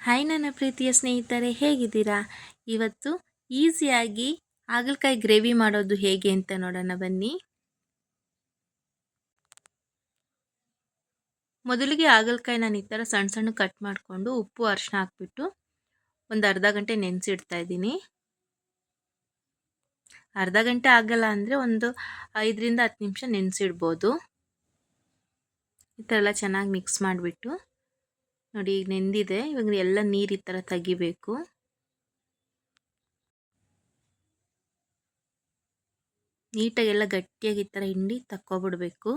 Hi ನನ್ನ ಪ್ರೀತಿಯ ಸ್ನೇಹಿತರೆ, ಹೇಗಿದ್ದೀರಾ? ಇವತ್ತು ಈಸಿಯಾಗಿ ಹಾಗಲಕಾಯಿ ಗ್ರೇವಿ ಮಾಡೋದು ಹೇಗೆ ಅಂತ ನೋಡೋಣ ಬನ್ನಿ. ಮೊದಲಿಗೆ ಹಾಗಲಕಾಯಿ ನಾನು ಈ ಥರ ಸಣ್ಣ ಸಣ್ಣ ಕಟ್ ಮಾಡಿಕೊಂಡು ಉಪ್ಪು ಅರಿಶಿನ ಹಾಕ್ಬಿಟ್ಟು ಒಂದು ಅರ್ಧ ಗಂಟೆ ನೆನೆಸಿಡ್ತಾ ಇದ್ದೀನಿ. ಅರ್ಧ ಗಂಟೆ ಆಗಲ್ಲ ಅಂದರೆ ಒಂದು 5ರಿಂದ 10 ನಿಮಿಷ ನೆನೆಸಿಡ್ಬೋದು. ಈ ಥರ ಎಲ್ಲ ಚೆನ್ನಾಗಿ ಮಿಕ್ಸ್ ಮಾಡಿಬಿಟ್ಟು ನೋಡಿ, ಈಗ ನೆಂದಿದೆ. ಇವಾಗ ಎಲ್ಲ ನೀರು ಈ ಥರ ತೆಗಿಬೇಕು. ನೀಟಾಗಿ ಎಲ್ಲ ಗಟ್ಟಿಯಾಗಿ ಈ ಥರ ಹಿಂಡಿ ತಕ್ಕೊಬಿಡ್ಬೇಕು.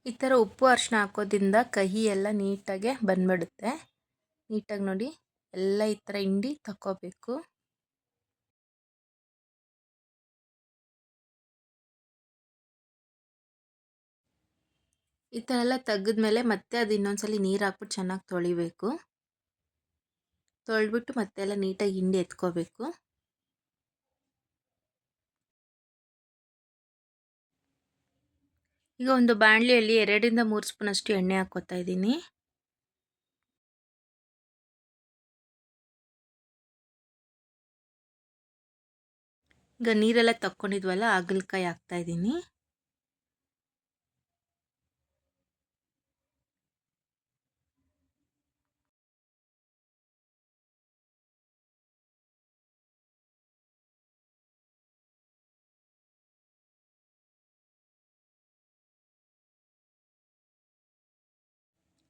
ಈ ಥರ ಉಪ್ಪು ಅರಿಶಿನ ಹಾಕೋದ್ರಿಂದ ಕಹಿ ಎಲ್ಲ ನೀಟಾಗೆ ಬಂದ್ಬಿಡುತ್ತೆ. ನೀಟಾಗಿ ನೋಡಿ ಎಲ್ಲ ಈ ಥರ ಹಿಂಡಿ ತಕ್ಕೋಬೇಕು. ಈ ಥರ ಎಲ್ಲ ತೆಗೆದ್ಮೇಲೆ ಮತ್ತೆ ಅದು ಇನ್ನೊಂದ್ಸಲಿ ನೀರು ಹಾಕ್ಬಿಟ್ಟು ಚೆನ್ನಾಗಿ ತೊಳಿಬೇಕು. ತೊಳೆದ್ಬಿಟ್ಟು ಮತ್ತೆ ಎಲ್ಲ ನೀಟಾಗಿ ಹಿಂಡಿ ಎತ್ಕೋಬೇಕು. ಈಗ ಒಂದು ಬಾಣಲಿಯಲ್ಲಿ 2ರಿಂದ 3 ಸ್ಪೂನಷ್ಟು ಎಣ್ಣೆ ಹಾಕ್ಕೋತಾ ಇದ್ದೀನಿ. ಈಗ ನೀರೆಲ್ಲ ತಕ್ಕೊಂಡಿದ್ವಲ್ಲ, ಹಾಗಲಕಾಯಿ ಹಾಕ್ತಾ ಇದ್ದೀನಿ.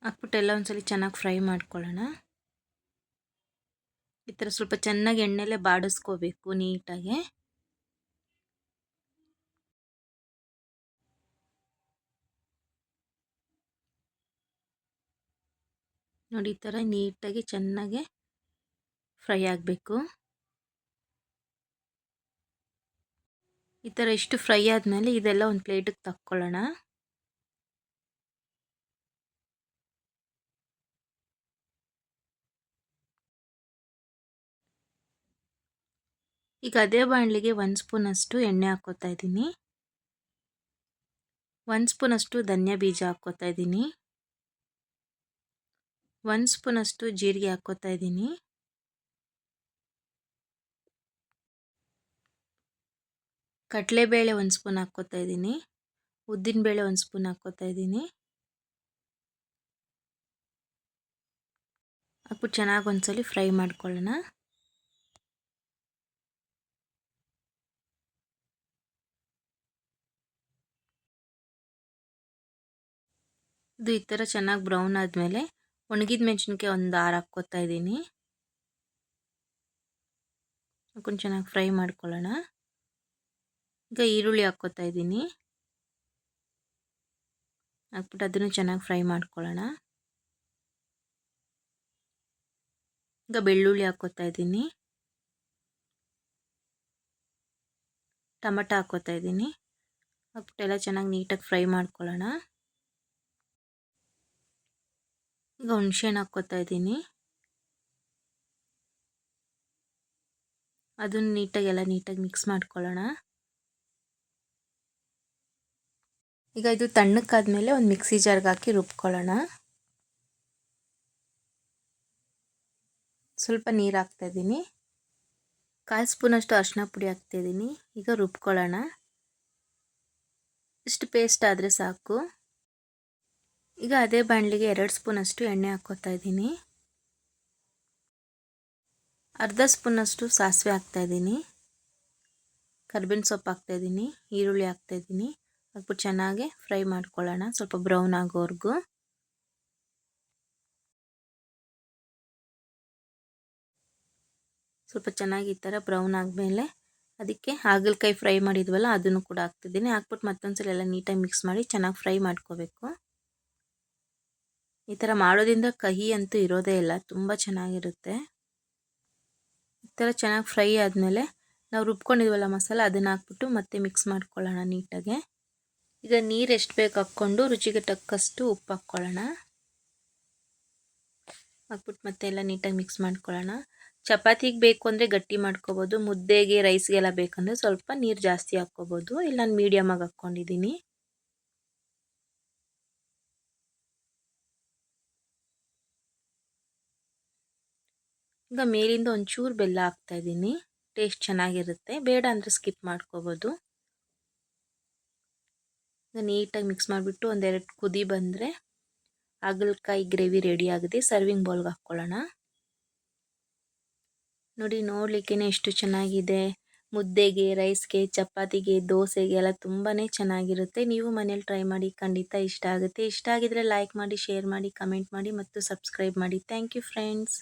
ಹಾಕ್ಬಿಟ್ಟು ಎಲ್ಲ ಒಂದ್ಸಲಿ ಚೆನ್ನಾಗಿ ಫ್ರೈ ಮಾಡ್ಕೊಳ್ಳೋಣ. ಈ ಥರ ಸ್ವಲ್ಪ ಚೆನ್ನಾಗಿ ಎಣ್ಣೆಲೆ ಬಾಡಿಸ್ಕೋಬೇಕು ನೀಟಾಗೆ. ನೋಡಿ, ಈ ಥರ ನೀಟಾಗಿ ಚೆನ್ನಾಗಿ ಫ್ರೈ ಆಗಬೇಕು. ಈ ಥರ ಇಷ್ಟು ಫ್ರೈ ಆದಮೇಲೆ ಇದೆಲ್ಲ ಒಂದು ಪ್ಲೇಟಿಗೆ ತಕ್ಕೊಳ್ಳೋಣ. ಈಗ ಅದೇ ಬಾಣಲಿಗೆ 1 ಸ್ಪೂನಷ್ಟು ಎಣ್ಣೆ ಹಾಕ್ಕೋತಾ ಇದ್ದೀನಿ. 1 ಸ್ಪೂನಷ್ಟು ಧನಿಯಾ ಬೀಜ ಹಾಕ್ಕೋತಾ ಇದ್ದೀನಿ. 1 ಸ್ಪೂನಷ್ಟು ಜೀರಿಗೆ ಹಾಕ್ಕೋತಾ ಇದ್ದೀನಿ. ಕಡಲೆಬೇಳೆ 1 ಸ್ಪೂನ್ ಹಾಕ್ಕೋತಾ ಇದ್ದೀನಿ. ಉದ್ದಿನಬೇಳೆ 1 ಸ್ಪೂನ್ ಹಾಕ್ಕೋತಾ ಇದ್ದೀನಿ. ಹಾಕ್ಬಿಟ್ಟು ಚೆನ್ನಾಗಿ ಒಂದ್ಸಲಿ ಫ್ರೈ ಮಾಡ್ಕೊಳ್ಳೋಣ. ಇದು ಈ ಥರ ಚೆನ್ನಾಗಿ ಬ್ರೌನ್ ಆದಮೇಲೆ ಒಣಗಿದ ಮೆಣಸಿನ್ಕಾಯಿ ಒಂದು 6 ಹಾಕ್ಕೋತಾ ಇದ್ದೀನಿ. ಹಾಕೊಂಡು ಚೆನ್ನಾಗಿ ಫ್ರೈ ಮಾಡ್ಕೊಳ್ಳೋಣ. ಈಗ ಈರುಳ್ಳಿ ಹಾಕ್ಕೋತಾ ಇದ್ದೀನಿ. ಹಾಕ್ಬಿಟ್ಟು ಅದನ್ನು ಚೆನ್ನಾಗಿ ಫ್ರೈ ಮಾಡ್ಕೊಳ್ಳೋಣ. ಈಗ ಬೆಳ್ಳುಳ್ಳಿ ಹಾಕ್ಕೋತಾ ಇದ್ದೀನಿ. ಟೊಮಟೊ ಹಾಕ್ಕೋತಾ ಇದ್ದೀನಿ. ಹಾಕ್ಬಿಟ್ಟು ಎಲ್ಲ ಚೆನ್ನಾಗಿ ನೀಟಾಗಿ ಫ್ರೈ ಮಾಡ್ಕೊಳ್ಳೋಣ. ಈಗ ಹುಣಸೆಹಣ್ಣು ಹಾಕ್ಕೋತಾ ಇದ್ದೀನಿ. ಅದನ್ನು ನೀಟಾಗಿ ಮಿಕ್ಸ್ ಮಾಡ್ಕೊಳ್ಳೋಣ. ಈಗ ಇದು ತಣ್ಣಕ್ಕಾದ್ಮೇಲೆ ಒಂದು ಮಿಕ್ಸಿ ಜಾರ್ಗೆ ಹಾಕಿ ರುಬ್ಕೊಳ್ಳೋಣ. ಸ್ವಲ್ಪ ನೀರು ಹಾಕ್ತಾ ಇದ್ದೀನಿ. 1/4 ಸ್ಪೂನಷ್ಟು ಅರಿಶಿನ ಪುಡಿ ಹಾಕ್ತಾ ಇದ್ದೀನಿ. ಈಗ ರುಬ್ಕೊಳ್ಳೋಣ. ಇಷ್ಟು ಪೇಸ್ಟ್ ಆದರೆ ಸಾಕು. ಈಗ ಅದೇ ಬಾಣಲಿಗೆ 2 ಸ್ಪೂನಷ್ಟು ಎಣ್ಣೆ ಹಾಕ್ಕೋತಾ ಇದ್ದೀನಿ. ಅರ್ಧ ಸ್ಪೂನಷ್ಟು ಸಾಸಿವೆ ಹಾಕ್ತಾ ಇದ್ದೀನಿ. ಕರ್ಬೇವಿನ ಸೊಪ್ಪು ಹಾಕ್ತಾ ಇದ್ದೀನಿ. ಈರುಳ್ಳಿ ಹಾಕ್ತಾ ಇದ್ದೀನಿ. ಹಾಕ್ಬಿಟ್ಟು ಚೆನ್ನಾಗಿ ಫ್ರೈ ಮಾಡ್ಕೊಳ್ಳೋಣ, ಸ್ವಲ್ಪ ಬ್ರೌನ್ ಆಗೋವರೆಗೂ. ಸ್ವಲ್ಪ ಚೆನ್ನಾಗಿ ಈ ಥರ ಬ್ರೌನ್ ಆದಮೇಲೆ ಅದಕ್ಕೆ ಹಾಗಲಕಾಯಿ ಫ್ರೈ ಮಾಡಿದ್ವಲ್ಲ ಅದನ್ನು ಕೂಡ ಹಾಕ್ತಿದ್ದೀನಿ. ಹಾಕ್ಬಿಟ್ಟು ಮತ್ತೊಂದ್ಸಲ ಎಲ್ಲ ನೀಟಾಗಿ ಮಿಕ್ಸ್ ಮಾಡಿ ಚೆನ್ನಾಗಿ ಫ್ರೈ ಮಾಡ್ಕೋಬೇಕು. ಈ ಥರ ಮಾಡೋದ್ರಿಂದ ಕಹಿ ಅಂತೂ ಇರೋದೇ ಇಲ್ಲ, ತುಂಬ ಚೆನ್ನಾಗಿರುತ್ತೆ. ಈ ಥರ ಚೆನ್ನಾಗಿ ಫ್ರೈ ಆದಮೇಲೆ ನಾವು ರುಬ್ಕೊಂಡಿದ್ವಲ್ಲ ಮಸಾಲ, ಅದನ್ನು ಹಾಕ್ಬಿಟ್ಟು ಮತ್ತೆ ಮಿಕ್ಸ್ ಮಾಡ್ಕೊಳ್ಳೋಣ ನೀಟಾಗೆ. ಈಗ ನೀರು ಎಷ್ಟು ಬೇಕು ಹಾಕ್ಕೊಂಡು ರುಚಿಗೆ ತಕ್ಕಷ್ಟು ಉಪ್ಪು ಹಾಕ್ಕೊಳ್ಳೋಣ. ಹಾಕ್ಬಿಟ್ಟು ಮತ್ತೆ ಎಲ್ಲ ನೀಟಾಗಿ ಮಿಕ್ಸ್ ಮಾಡ್ಕೊಳ್ಳೋಣ. ಚಪಾತಿಗೆ ಬೇಕು ಅಂದರೆ ಗಟ್ಟಿ ಮಾಡ್ಕೋಬೋದು, ಮುದ್ದೆಗೆ ರೈಸ್ಗೆಲ್ಲ ಬೇಕಂದರೆ ಸ್ವಲ್ಪ ನೀರು ಜಾಸ್ತಿ ಹಾಕ್ಕೋಬೋದು. ಇಲ್ಲ ನಾನು ಮೀಡಿಯಮಾಗಿ ಹಾಕ್ಕೊಂಡಿದ್ದೀನಿ. ಈಗ ಮೇಲಿಂದ ಒಂಚೂರು ಬೆಲ್ಲ ಹಾಕ್ತಾಯಿದ್ದೀನಿ, ಟೇಸ್ಟ್ ಚೆನ್ನಾಗಿರುತ್ತೆ. ಬೇಡ ಅಂದರೆ ಸ್ಕಿಪ್ ಮಾಡ್ಕೋಬೋದು. ಈಗ ನೀಟಾಗಿ ಮಿಕ್ಸ್ ಮಾಡಿಬಿಟ್ಟು ಒಂದೆರಡು ಕುದಿ ಬಂದರೆ ಹಾಗಲಕಾಯಿ ಗ್ರೇವಿ ರೆಡಿ ಆಗಿದೆ. ಸರ್ವಿಂಗ್ ಬೌಲ್ಗೆ ಹಾಕ್ಕೊಳ್ಳೋಣ. ನೋಡಿ, ನೋಡಲಿಕ್ಕೇ ಎಷ್ಟು ಚೆನ್ನಾಗಿದೆ. ಮುದ್ದೆಗೆ, ರೈಸ್ಗೆ, ಚಪಾತಿಗೆ, ದೋಸೆಗೆ ಎಲ್ಲ ತುಂಬಾ ಚೆನ್ನಾಗಿರುತ್ತೆ. ನೀವು ಮನೇಲಿ ಟ್ರೈ ಮಾಡಿ, ಖಂಡಿತ ಇಷ್ಟ ಆಗುತ್ತೆ. ಇಷ್ಟ ಆಗಿದರೆ ಲೈಕ್ ಮಾಡಿ, ಶೇರ್ ಮಾಡಿ, ಕಮೆಂಟ್ ಮಾಡಿ ಮತ್ತು ಸಬ್ಸ್ಕ್ರೈಬ್ ಮಾಡಿ. Thank you friends.